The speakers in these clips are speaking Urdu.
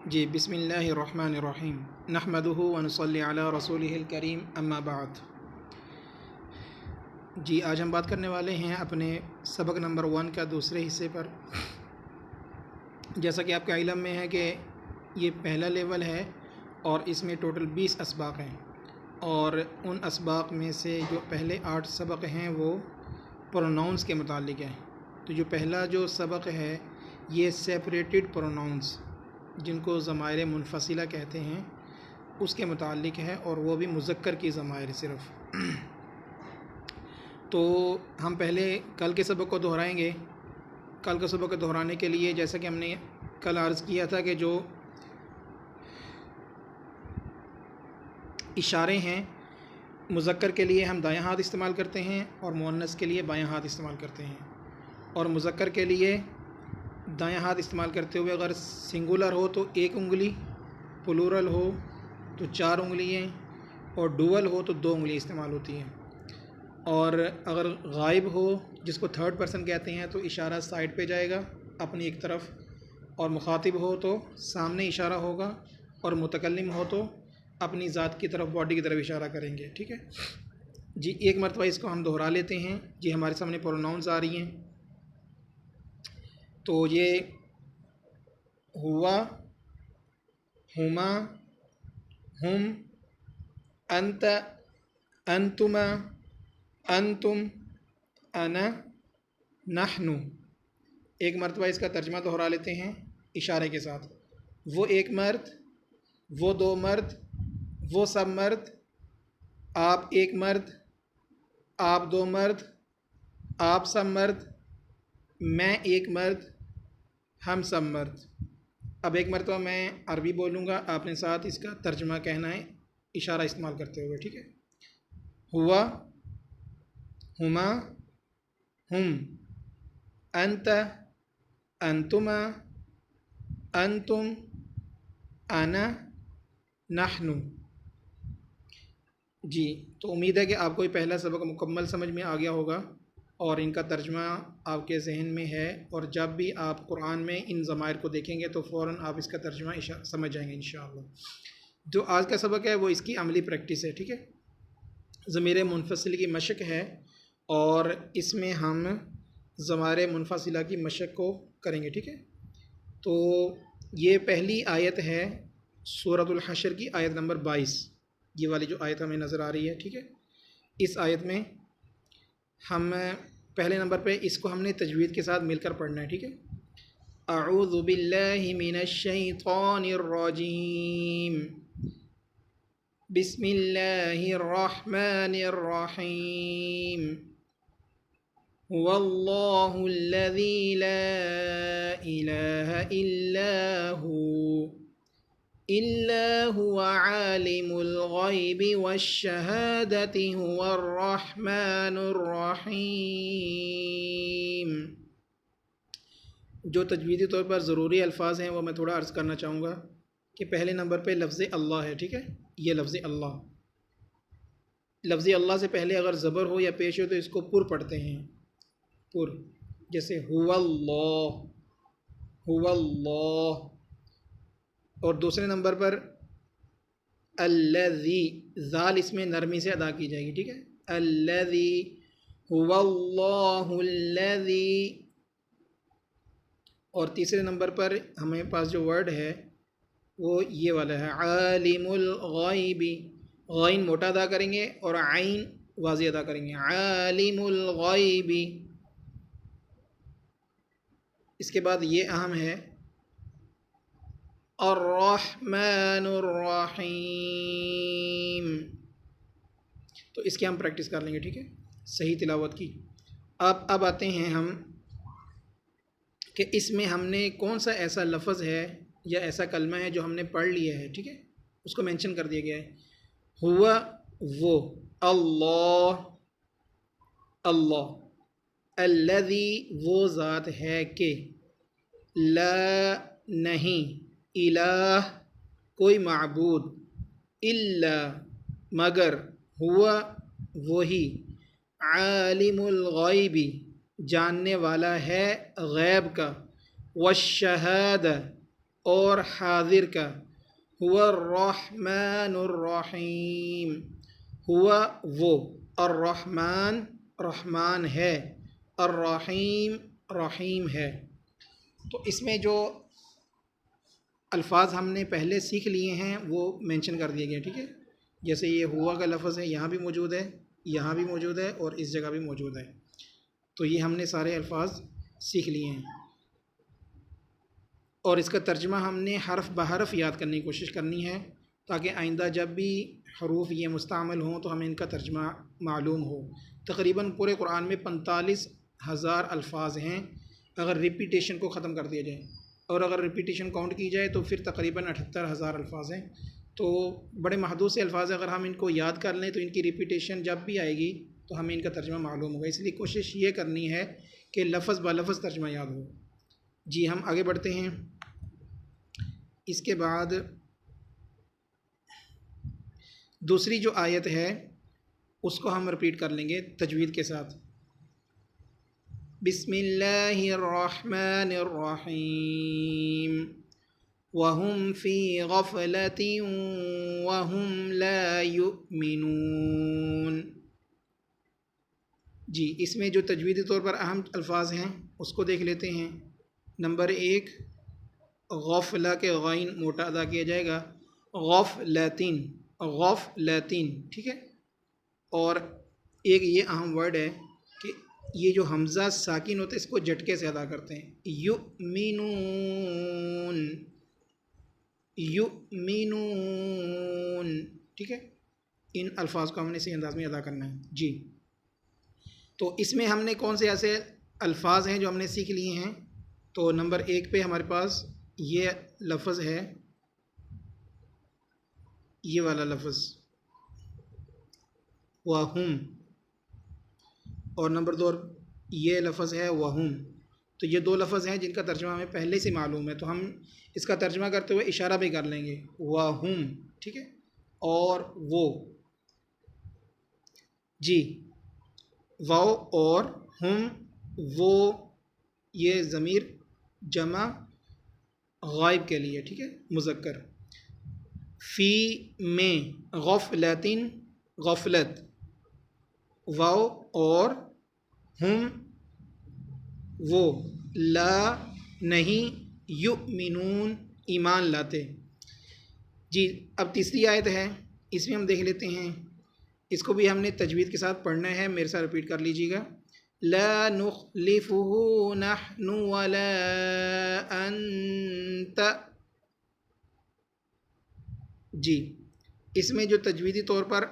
جی بسم اللہ الرحمن الرحیم نحمدہ ونصلی علی رسولہ الکریم اما بعد۔ جی آج ہم بات کرنے والے ہیں اپنے سبق نمبر 1 کا دوسرے حصے پر۔ جیسا کہ آپ کے علم میں ہے کہ یہ پہلا لیول ہے اور اس میں ٹوٹل 20 اسباق ہیں، اور ان اسباق میں سے جو پہلے 8 سبق ہیں وہ پروناؤنس کے متعلق ہیں۔ تو جو پہلا جو سبق ہے یہ سیپریٹڈ پروناؤنس، جن کو ضمائر منفصلہ کہتے ہیں، اس کے متعلق ہے، اور وہ بھی مذکر کی ضمائر صرف۔ تو ہم پہلے کل کے سبق کو دہرائیں گے۔ کل کے سبق کو دہرانے کے لیے جیسا کہ ہم نے کل عرض کیا تھا کہ جو اشارے ہیں مذکر کے لیے ہم دایاں ہاتھ استعمال کرتے ہیں اور مؤنث کے لیے بایاں ہاتھ استعمال کرتے ہیں، اور مذکر کے لیے دایاں ہاتھ استعمال کرتے ہوئے اگر سنگولر ہو تو 1 انگلی، پلورل ہو تو 4 انگلیاں، اور ڈوول ہو تو 2 انگلیاں استعمال ہوتی ہیں۔ اور اگر غائب ہو جس کو تھرڈ پرسن کہتے ہیں تو اشارہ سائڈ پہ جائے گا اپنی ایک طرف، اور مخاطب ہو تو سامنے اشارہ ہوگا، اور متکلم ہو تو اپنی ذات کی طرف، باڈی کی طرف اشارہ کریں گے۔ ٹھیک ہے جی، ایک مرتبہ اس کو ہم دہرا لیتے ہیں۔ جی ہمارے سامنے پروناؤنز آ رہی ہیں، تو یہ ہوا، ہما، ہم، انت، انتما، انتم، انا، نحن۔ ایک مرتبہ اس کا ترجمہ دہرا لیتے ہیں اشارے کے ساتھ۔ وہ ایک مرد، وہ 2 مرد، وہ سب مرد، آپ ایک مرد، آپ 2 مرد، آپ سب مرد، میں ایک مرد، ہم سب مرد۔ اب ایک مرتبہ میں عربی بولوں گا، آپ نے ساتھ اس کا ترجمہ کہنا ہے اشارہ استعمال کرتے ہوئے۔ ٹھیک ہے، ہوا، ہما، ہم، انت، انتما، انتم، انا، نحن۔ جی تو امید ہے کہ آپ کو یہ پہلا سبق مکمل سمجھ میں آ گیا ہوگا، اور ان کا ترجمہ آپ کے ذہن میں ہے، اور جب بھی آپ قرآن میں ان ضمائر کو دیکھیں گے تو فوراً آپ اس کا ترجمہ سمجھ جائیں گے انشاءاللہ۔ جو آج کا سبق ہے وہ اس کی عملی پریکٹس ہے۔ ٹھیک ہے، ضمیر منفصل کی مشق ہے، اور اس میں ہم ضمائر منفصلہ کی مشق کو کریں گے۔ ٹھیک ہے، تو یہ پہلی آیت ہے سورۃ الحشر کی، آیت نمبر 22، یہ والی جو آیت ہمیں نظر آ رہی ہے۔ ٹھیک ہے، اس آیت میں ہم پہلے نمبر پہ اس کو ہم نے تجوید کے ساتھ مل کر پڑھنا ہے۔ ٹھیک ہے، اعوذ باللہ من الشیطان الرجیم، بسم اللہ الرحمن الرحیم، هو اللہ الذی لا الہ الا هو عالم الغیب والشہادۃ هو الرحمن الرحیم۔ جو تجویدی طور پر ضروری الفاظ ہیں وہ میں تھوڑا عرض کرنا چاہوں گا کہ پہلے نمبر پہ لفظ اللہ ہے۔ ٹھیک ہے، یہ لفظ اللہ، لفظ اللہ سے پہلے اگر زبر ہو یا پیش ہو تو اس کو پر پڑھتے ہیں، پر، جیسے هو اللہ، هو اللہ۔ اور دوسرے نمبر پر الذی، ذال اس میں نرمی سے ادا کی جائے گی۔ ٹھیک ہے، الذی، هو اللہ الذی۔ اور تیسرے نمبر پر ہمیں پاس جو ورڈ ہے وہ یہ والا ہے، عالم الغیب، غین موٹا ادا کریں گے اور عین واضح ادا کریں گے، عالم الغیب۔ اس کے بعد یہ اہم ہے، الرحمن الرحیم۔ تو اس کی ہم پریکٹس کر لیں گے۔ ٹھیک ہے، صحیح تلاوت کی۔ اب آتے ہیں ہم کہ اس میں ہم نے کون سا ایسا لفظ ہے یا ایسا کلمہ ہے جو ہم نے پڑھ لیا ہے۔ ٹھیک ہے، اس کو مینشن کر دیا گیا ہے، ہوا، وہ، اللہ، اللہ، الذی، وہ ذات ہے کہ، لا، نہیں، الہ، کوئی معبود، الا، مگر، ہوا، وہی، عالم الغیب، جاننے والا ہے غیب کا، والشہادہ، اور حاضر کا هو الرحمن الرحیم، ہوا وہ، الرحمن رحمان ہے، الرحیم رحیم ہے۔ تو اس میں جو الفاظ ہم نے پہلے سیکھ لیے ہیں وہ مینشن کر دیے گئے، ٹھیک ہے۔ جیسے یہ ہوا کا لفظ ہے، یہاں بھی موجود ہے، یہاں بھی موجود ہے، اور اس جگہ بھی موجود ہے۔ تو یہ ہم نے سارے الفاظ سیکھ لیے ہیں، اور اس کا ترجمہ ہم نے حرف بحرف یاد کرنے کی کوشش کرنی ہے، تاکہ آئندہ جب بھی حروف یہ مستعمل ہوں تو ہمیں ان کا ترجمہ معلوم ہو۔ تقریباً پورے قرآن میں 45,000 الفاظ ہیں اگر ریپیٹیشن کو ختم کر دیا جائے، اور اگر ریپیٹیشن کاؤنٹ کی جائے تو پھر تقریباً 78,000 الفاظ ہیں۔ تو بڑے محدود سے الفاظ اگر ہم ان کو یاد کر لیں تو ان کی ریپیٹیشن جب بھی آئے گی تو ہمیں ان کا ترجمہ معلوم ہوگا، اس لیے کوشش یہ کرنی ہے کہ لفظ با لفظ ترجمہ یاد ہو۔ جی ہم آگے بڑھتے ہیں۔ اس کے بعد دوسری جو آیت ہے اس کو ہم رپیٹ کر لیں گے تجوید کے ساتھ۔ بسم اللہ الرحمن الرحیم وَهُمْ فِي غَفْلَةٍ وَهُمْ لَا يُؤْمِنُونَ۔ جی اس میں جو تجویدی طور پر اہم الفاظ ہیں اس کو دیکھ لیتے ہیں۔ نمبر 1، غفلہ کے غین موٹا ادا کیا جائے گا، غفلتین، غفلتین، ٹھیک ہے۔ اور ایک یہ اہم ورڈ ہے کہ یہ جو حمزہ ساکن ہوتا ہے اس کو جھٹکے سے ادا کرتے ہیں، یؤمنون، یؤمنون، ٹھیک ہے۔ ان الفاظ کو ہم نے صحیح انداز میں ادا کرنا ہے۔ جی تو اس میں ہم نے کون سے ایسے الفاظ ہیں جو ہم نے سیکھ لیے ہیں؟ تو نمبر 1 پہ ہمارے پاس یہ لفظ ہے، یہ والا لفظ وَهُمْ، اور نمبر 2 یہ لفظ ہے وَهُمْ۔ تو یہ 2 لفظ ہیں جن کا ترجمہ ہمیں پہلے سے معلوم ہے، تو ہم اس کا ترجمہ کرتے ہوئے اشارہ بھی کر لیں گے، وَهُمْ، ٹھیک ہے، اور وہ۔ جی واو اور ہم، وہ، یہ ضمیر جمع غائب کے لیے، ٹھیک ہے، مذکر۔ فی میں، غفلتن، غفلت، واو اور ہم، وہ، لا نہیں، یؤمنون، ایمان لاتے۔ جی اب تیسری آیت ہے، اس میں ہم دیکھ لیتے ہیں، اس کو بھی ہم نے تجوید کے ساتھ پڑھنا ہے، میرے ساتھ رپیٹ کر لیجیے گا۔ لا نخلفه نحن ولا انت۔ جی اس میں جو تجویدی طور پر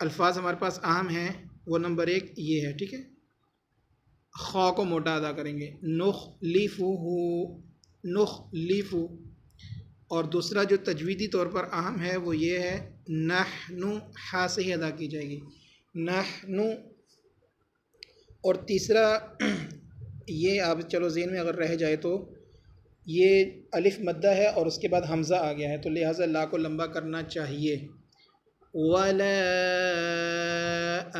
الفاظ ہمارے پاس اہم ہیں وہ نمبر 1 یہ ہے، ٹھیک ہے، خا کو موٹا ادا کریں گے، نخلفه، نخلف، اور دوسرا جو تجویدی طور پر اہم ہے وہ یہ ہے نحن، ہا سے ہی ادا کی جائے گی، نحن، اور تیسرا یہ آپ چلو ذہن میں اگر رہ جائے تو یہ الف مدہ ہے اور اس کے بعد حمزہ آ گیا ہے، تو لہٰذا لا کو لمبا کرنا چاہیے، ولا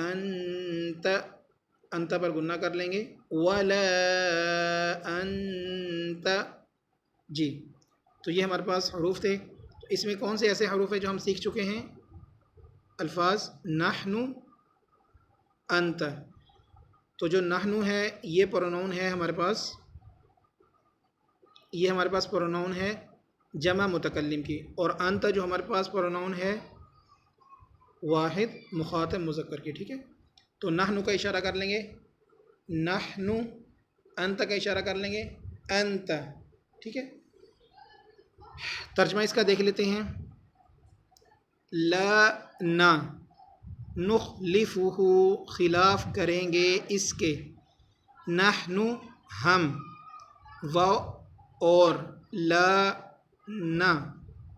انت، انت پر گنہ کر لیں گے، ولا انت۔ جی تو یہ ہمارے پاس حروف تھے، تو اس میں کون سے ایسے حروف ہیں جو ہم سیکھ چکے ہیں؟ الفاظ نحن، انت۔ تو جو نحن ہے یہ پروناؤن ہے ہمارے پاس، یہ ہمارے پاس پروناؤن ہے جمع متکلم کی، اور انت جو ہمارے پاس پروناؤن ہے واحد مخاطب مذکر کی، ٹھیک ہے۔ تو نحن کا اشارہ کر لیں گے نحن، انت کا اشارہ کر لیں گے انت، ٹھیک ہے۔ ترجمہ اس کا دیکھ لیتے ہیں۔ لا نا، نخلفہ، خلاف کریں گے اس کے، نحن، ہم، و اور، لا نا،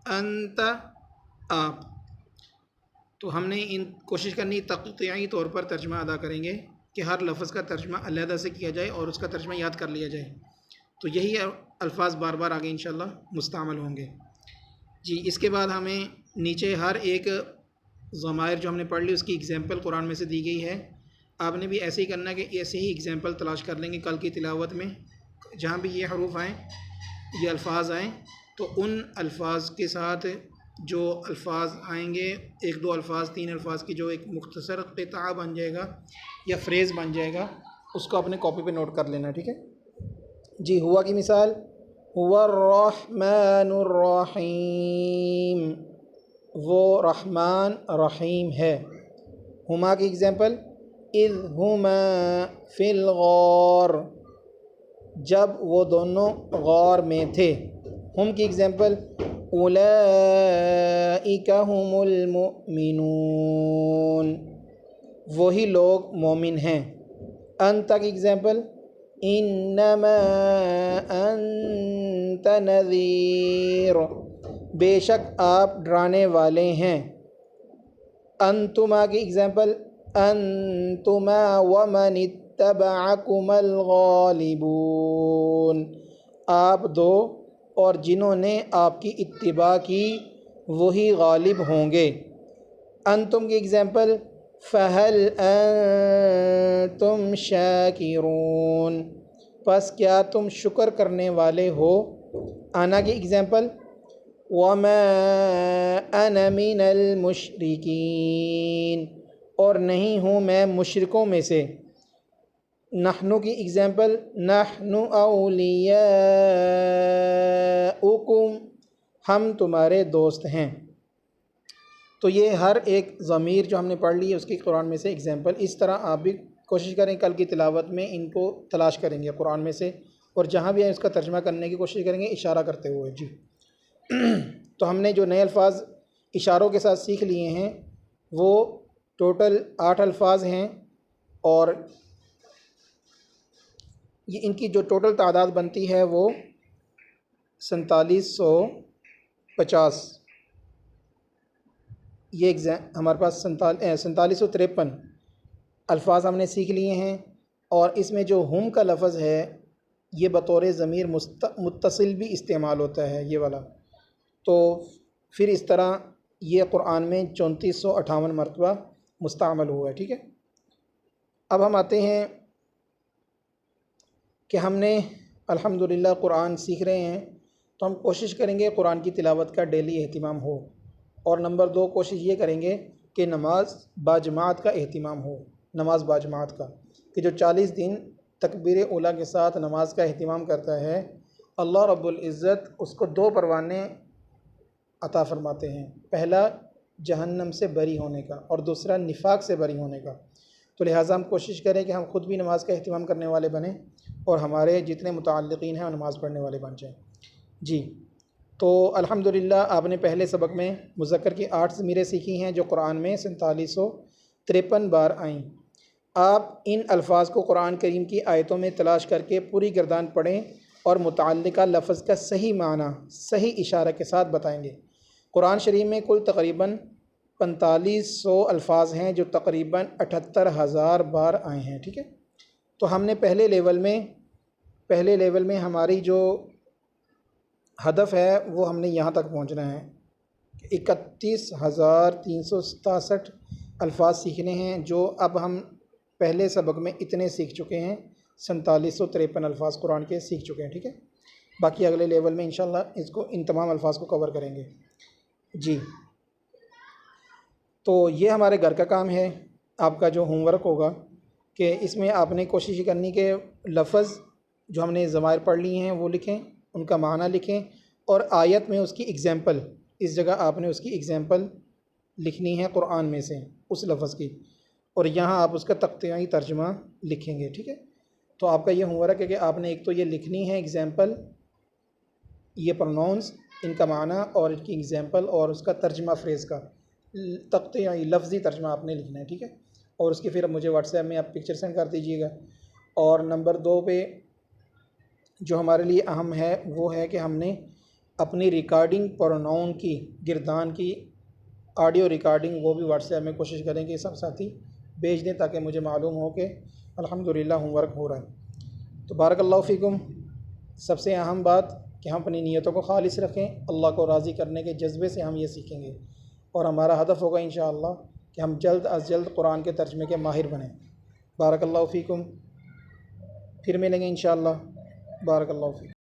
انت، آپ۔ تو ہم نے ان کوشش کرنی تقطعی طور پر ترجمہ ادا کریں گے کہ ہر لفظ کا ترجمہ علیحدہ سے کیا جائے اور اس کا ترجمہ یاد کر لیا جائے، تو یہی الفاظ بار بار آگے انشاءاللہ مستعمل ہوں گے۔ جی اس کے بعد ہمیں نیچے ہر ایک ضمائر جو ہم نے پڑھ لی اس کی اگزامپل قرآن میں سے دی گئی ہے، آپ نے بھی ایسے ہی کرنا ہے کہ ایسے ہی اگزامپل تلاش کر لیں گے کل کی تلاوت میں، جہاں بھی یہ حروف آئیں، یہ الفاظ آئیں تو ان الفاظ کے ساتھ جو الفاظ آئیں گے، ایک دو الفاظ، تین الفاظ کی جو ایک مختصر قطعہ بن جائے گا یا فریز بن جائے گا، اس کو اپنے کاپی پہ نوٹ کر لینا، ٹھیک ہے جی۔ ہوا کی مثال، ہوا الرحمن الرحیم، وہ رحمان رحیم ہے۔ ہما کی اگزامپل، اذ ہما فی الغار، جب وہ دونوں غار میں تھے۔ ہم کی اگزامپل، اولئک هم المؤمنون، وہی لوگ مومن ہیں۔ انت کی اگزامپل، انما انت نذیر، بے شک آپ ڈرانے والے ہیں۔ انتما کی اگزامپل، انتما ومن اتبعکم الغالبون، آپ دو اور جنہوں نے آپ کی اتباع کی وہی غالب ہوں گے۔ انتم کی اگزامپل، فہل انتم شاکرون، پس کیا تم شکر کرنے والے ہو۔ انا کی اگزامپل، وما انا من المشرکین، اور نہیں ہوں میں مشرکوں میں سے۔ نحنو کی اگزامپل، نحن اولیاؤکم، ہم تمہارے دوست ہیں۔ تو یہ ہر ایک ضمیر جو ہم نے پڑھ لی ہے اس کی قرآن میں سے اگزامپل۔ اس طرح آپ بھی کوشش کریں، کل کی تلاوت میں ان کو تلاش کریں گے قرآن میں سے، اور جہاں بھی ہیں اس کا ترجمہ کرنے کی کوشش کریں گے اشارہ کرتے ہوئے جی۔ تو ہم نے جو نئے الفاظ اشاروں کے ساتھ سیکھ لیے ہیں وہ ٹوٹل 8 الفاظ ہیں، اور یہ ان کی جو ٹوٹل تعداد بنتی ہے وہ 4750۔ یہ ہمارے پاس 4753 الفاظ ہم نے سیکھ لیے ہیں، اور اس میں جو ہم کا لفظ ہے یہ بطور ضمیر متصل بھی استعمال ہوتا ہے یہ والا، تو پھر اس طرح یہ قرآن میں 3458 مرتبہ مستعمل ہوا ہے، ٹھیک ہے۔ اب ہم آتے ہیں کہ ہم نے الحمدللہ قرآن سیکھ رہے ہیں، تو ہم کوشش کریں گے قرآن کی تلاوت کا ڈیلی اہتمام ہو، اور نمبر 2 کوشش یہ کریں گے کہ نماز باجماعت کا اہتمام ہو، نماز باجماعت کا، کہ جو 40 دن تکبیر اولیٰ کے ساتھ نماز کا اہتمام کرتا ہے اللہ رب العزت اس کو 2 پروانے عطا فرماتے ہیں، پہلا جہنم سے بری ہونے کا، اور دوسرا نفاق سے بری ہونے کا۔ تو لہٰذا ہم کوشش کریں کہ ہم خود بھی نماز کا اہتمام کرنے والے بنیں، اور ہمارے جتنے متعلقین ہیں وہ نماز پڑھنے والے بن جائیں جی۔ تو الحمدللہ آپ نے پہلے سبق میں مذکر کی 8 ضمیریں سیکھی ہیں جو قرآن میں 4753 بار آئیں۔ آپ ان الفاظ کو قرآن کریم کی آیتوں میں تلاش کر کے پوری گردان پڑھیں، اور متعلقہ لفظ کا صحیح معنی صحیح اشارہ کے ساتھ بتائیں گے۔ قرآن شریف میں کل تقریباً 4500 الفاظ ہیں جو تقریباً 78000 بار آئے ہیں، ٹھیک ہے۔ تو ہم نے پہلے لیول میں ہماری جو ہدف ہے وہ ہم نے یہاں تک پہنچنا ہے، 31367 الفاظ سیکھنے ہیں، جو اب ہم پہلے سبق میں اتنے سیکھ چکے ہیں، 4753 الفاظ قرآن کے سیکھ چکے ہیں، ٹھیک ہے۔ باقی اگلے لیول میں انشاءاللہ ان تمام الفاظ کو کور کریں گے جی۔ تو یہ ہمارے گھر کا کام ہے، آپ کا جو ہوم ورک ہوگا کہ اس میں آپ نے کوشش کرنی کہ لفظ جو ہم نے ضمائر پڑھ لی ہیں وہ لکھیں، ان کا معنی لکھیں، اور آیت میں اس کی ایگزامپل، اس جگہ آپ نے اس کی ایگزامپل لکھنی ہے قرآن میں سے اس لفظ کی، اور یہاں آپ اس کا تقطعی ترجمہ لکھیں گے، ٹھیک ہے۔ تو آپ کا یہ ہوم ورک ہے کہ آپ نے ایک تو یہ لکھنی ہے ایگزامپل، یہ پروناؤنس، ان کا معنی اور ان کی ایگزامپل، اور اس کا ترجمہ فریز کا تقطعی لفظی ترجمہ آپ نے لکھنا ہے، ٹھیک ہے۔ اور اس کی پھر مجھے واٹس ایپ میں آپ پکچر سینڈ کر دیجیے گا۔ اور نمبر 2 پہ جو ہمارے لیے اہم ہے وہ ہے کہ ہم نے اپنی ریکارڈنگ پروناؤن کی گردان کی آڈیو ریکارڈنگ وہ بھی واٹس ایپ میں کوشش کریں کہ سب ساتھی بھیج دیں تاکہ مجھے معلوم ہو کہ الحمدللہ ہوم ورک ہو رہا ہے۔ تو بارک اللہ فیکم۔ سب سے اہم بات کہ ہم اپنی نیتوں کو خالص رکھیں، اللہ کو راضی کرنے کے جذبے سے ہم یہ سیکھیں گے، اور ہمارا ہدف ہوگا انشاءاللہ کہ ہم جلد از جلد قرآن کے ترجمے کے ماہر بنیں۔ بارک اللہ فیکم، پھر ملیں گے انشاءاللہ۔ بارک اللہ فیکم۔